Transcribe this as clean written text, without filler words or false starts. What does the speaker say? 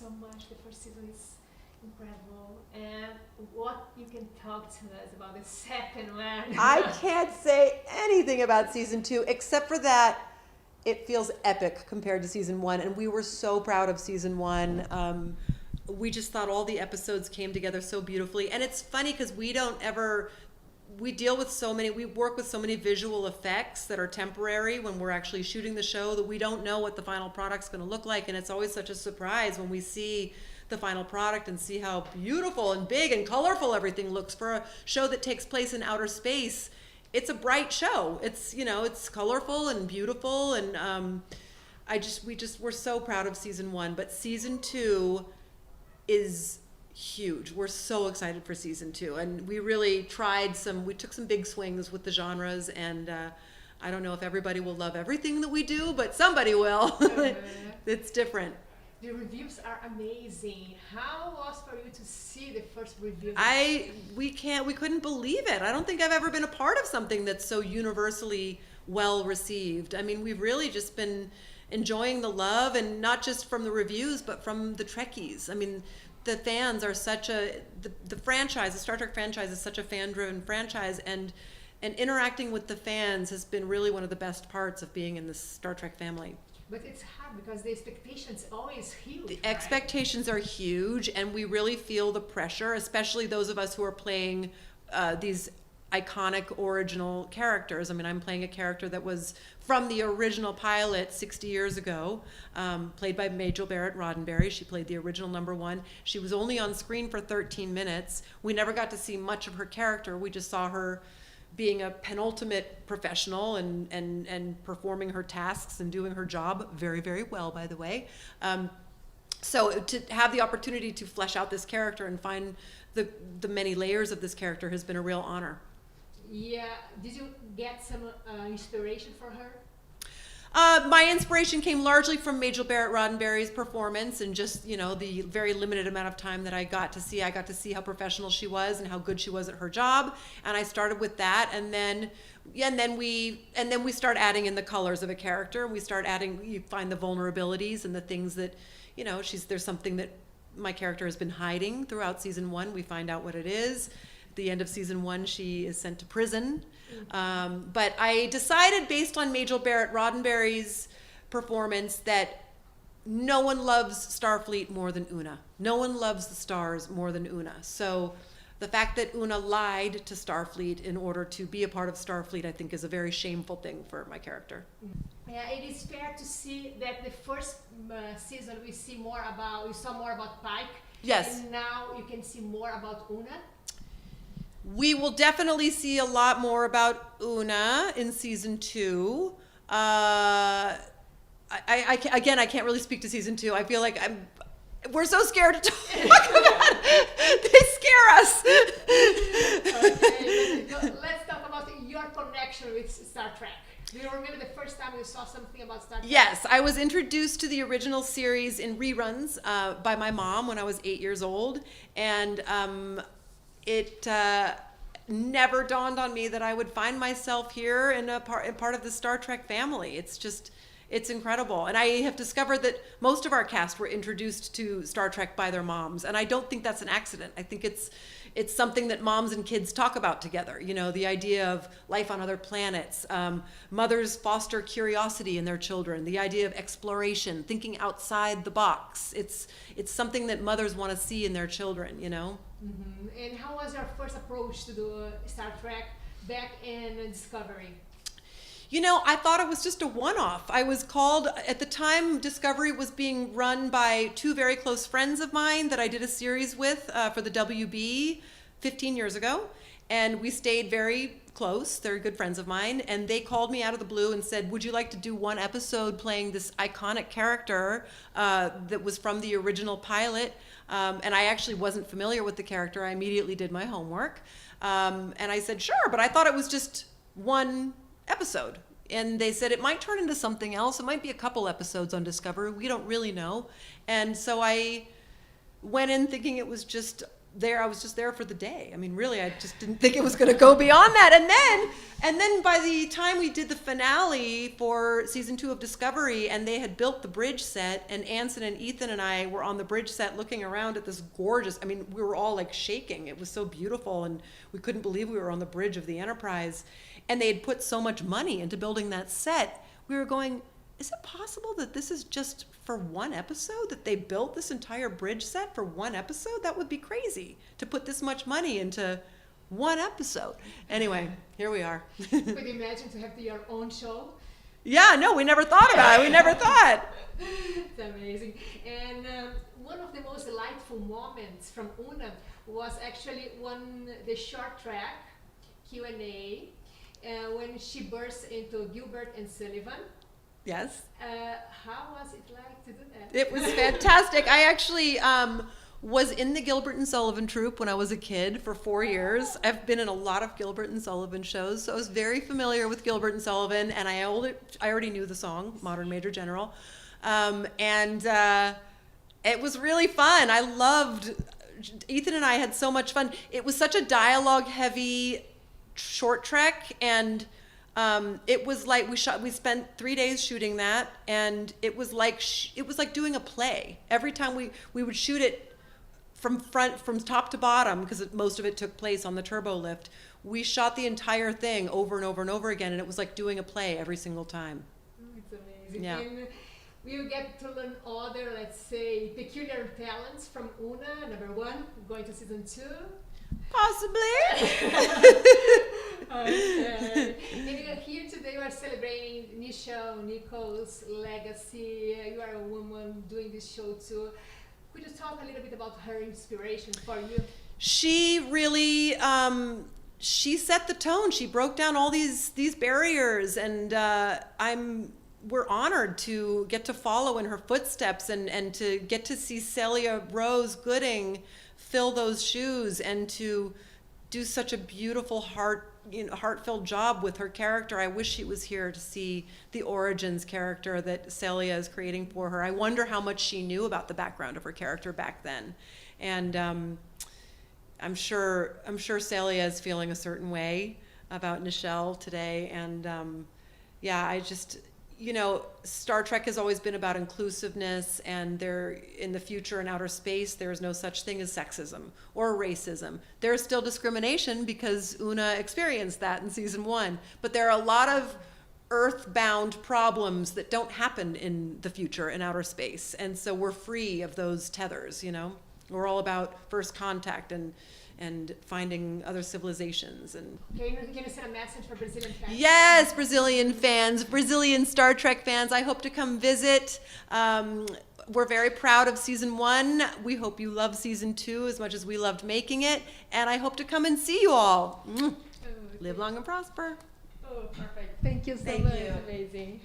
so much. The first season is incredible. And what you can talk to us about the second one? I can't say anything about season 2 except for that it feels epic compared to season 1, and we were so proud of season 1. We just thought all the episodes came together so beautifully, and it's funny because we work with so many visual effects that are temporary when we're actually shooting the show, that we don't know what the final product's going to look like, and it's always such a surprise when we see the final product and see how beautiful and big and colorful everything looks for a show that takes place in outer space. It's a bright show. It's, it's colorful and beautiful, and we're so proud of season 1, but season 2 is huge. We're so excited for season 2, and we really we took some big swings with the genres, and I don't know if everybody will love everything that we do, but somebody will. It's different. The reviews are amazing. How was for you to see the first reviews? We couldn't believe it. I don't think I've ever been a part of something that's so universally well received. I mean, we've really just been enjoying the love, and not just from the reviews, but from the Trekkies. I mean, the fans are the franchise, the Star Trek franchise is such a fan-driven franchise, and interacting with the fans has been really one of the best parts of being in the Star Trek family. But it's hard because the expectations are always huge. The expectations are huge, and we really feel the pressure, especially those of us who are playing these iconic original characters. I mean, I'm playing a character that was from the original pilot 60 years ago, played by Majel Barrett-Roddenberry. She played the original number 1. She was only on screen for 13 minutes. We never got to see much of her character. We just saw her being a penultimate professional and performing her tasks and doing her job very, very well, by the way. So to have the opportunity to flesh out this character and find the many layers of this character has been a real honor. Yeah. Did you get some inspiration for her? My inspiration came largely from Majel Barrett-Roddenberry's performance, and just, the very limited amount of time that I got to see. I got to see how professional she was and how good she was at her job, and I started with that, and then we start adding in the colors of a character. We start adding, you find the vulnerabilities and the things that, there's something that my character has been hiding throughout season 1. We find out what it is. At the end of season 1, she is sent to prison. But I decided, based on Majel Barrett-Roddenberry's performance, that no one loves Starfleet more than Una. No one loves the stars more than Una. So the fact that Una lied to Starfleet in order to be a part of Starfleet, I think, is a very shameful thing for my character. Yeah, it is fair to see that the first season we saw more about Pike. Yes. And now you can see more about Una. We will definitely see a lot more about Una in season 2. I can't really speak to season 2. I feel like we're so scared to talk about it. They scare us. Okay, let's talk about your connection with Star Trek. Do you remember the first time you saw something about Star Trek? Yes, I was introduced to the original series in reruns by my mom when I was 8 years old, and it never dawned on me that I would find myself here in a part of the Star Trek family. It's incredible. And I have discovered that most of our cast were introduced to Star Trek by their moms, and I don't think that's an accident. I think it's something that moms and kids talk about together. The idea of life on other planets. Mothers foster curiosity in their children. The idea of exploration, thinking outside the box. It's something that mothers want to see in their children, Mm-hmm. And how was your first approach to do Star Trek back in Discovery? I thought it was just a one-off. I was called, at the time, Discovery was being run by 2 very close friends of mine that I did a series with for the WB 15 years ago. And we stayed very close. They're good friends of mine. And they called me out of the blue and said, would you like to do one episode playing this iconic character that was from the original pilot? And I actually wasn't familiar with the character. I immediately did my homework. And I said, sure, but I thought it was just one episode. And they said it might turn into something else. It might be a couple episodes on Discovery. We don't really know. And so I went in thinking it was just I was just there for the day. I mean, really, I just didn't think it was going to go beyond that. And then by the time we did the finale for season 2 of Discovery, and they had built the bridge set, and Anson and Ethan and I were on the bridge set looking around at this gorgeous, I mean, we were all like shaking. It was so beautiful, and we couldn't believe we were on the bridge of the Enterprise. And they had put so much money into building that set. We were going, is it possible that this is just for one episode, that they built this entire bridge set for one episode? That would be crazy to put this much money into one episode. Anyway, here we are. Could you imagine to have your own show? Yeah, no, we never thought about it. We never thought. It's amazing. And one of the most delightful moments from Una was actually the short track Q&A when she burst into Gilbert and Sullivan. Yes. How was it like to do that? It was fantastic. I actually was in the Gilbert and Sullivan troupe when I was a kid for 4 years. I've been in a lot of Gilbert and Sullivan shows, so I was very familiar with Gilbert and Sullivan, and I already knew the song, Modern Major General. And it was really fun. I loved, Ethan and I had so much fun. It was such a dialogue-heavy short trek, and it was like we spent 3 days shooting that, and it was like doing a play. Every time we would shoot it from top to bottom, because most of it took place on the turbo lift. We shot the entire thing over and over and over again, and it was like doing a play every single time. It's amazing. Yeah. And we'll get to learn other, let's say, peculiar talents from Una, number 1, going to season 2. Possibly. Okay. And here today we are celebrating Nicole's legacy. You are a woman doing this show too. Could you talk a little bit about her inspiration for you? She really, she set the tone. She broke down all these barriers, and we're honored to get to follow in her footsteps, and to get to see Celia Rose Gooding fill those shoes, and to do such a beautiful heartfelt job with her character. I wish she was here to see the origins character that Celia is creating for her. I wonder how much she knew about the background of her character back then. And I'm sure Celia is feeling a certain way about Nichelle today. And yeah, I just, Star Trek has always been about inclusiveness, and in the future in outer space, there is no such thing as sexism or racism. There is still discrimination, because Una experienced that in season 1, but there are a lot of earthbound problems that don't happen in the future in outer space, and so we're free of those tethers. We're all about first contact and finding other civilizations. And okay, can you send a message for Brazilian fans? Yes, Brazilian fans, Brazilian Star Trek fans, I hope to come visit. We're very proud of season 1. We hope you love season 2 as much as we loved making it, and I hope to come and see you all. Okay. Live long and prosper. Oh, perfect. Thank you so Thank much. you. Amazing.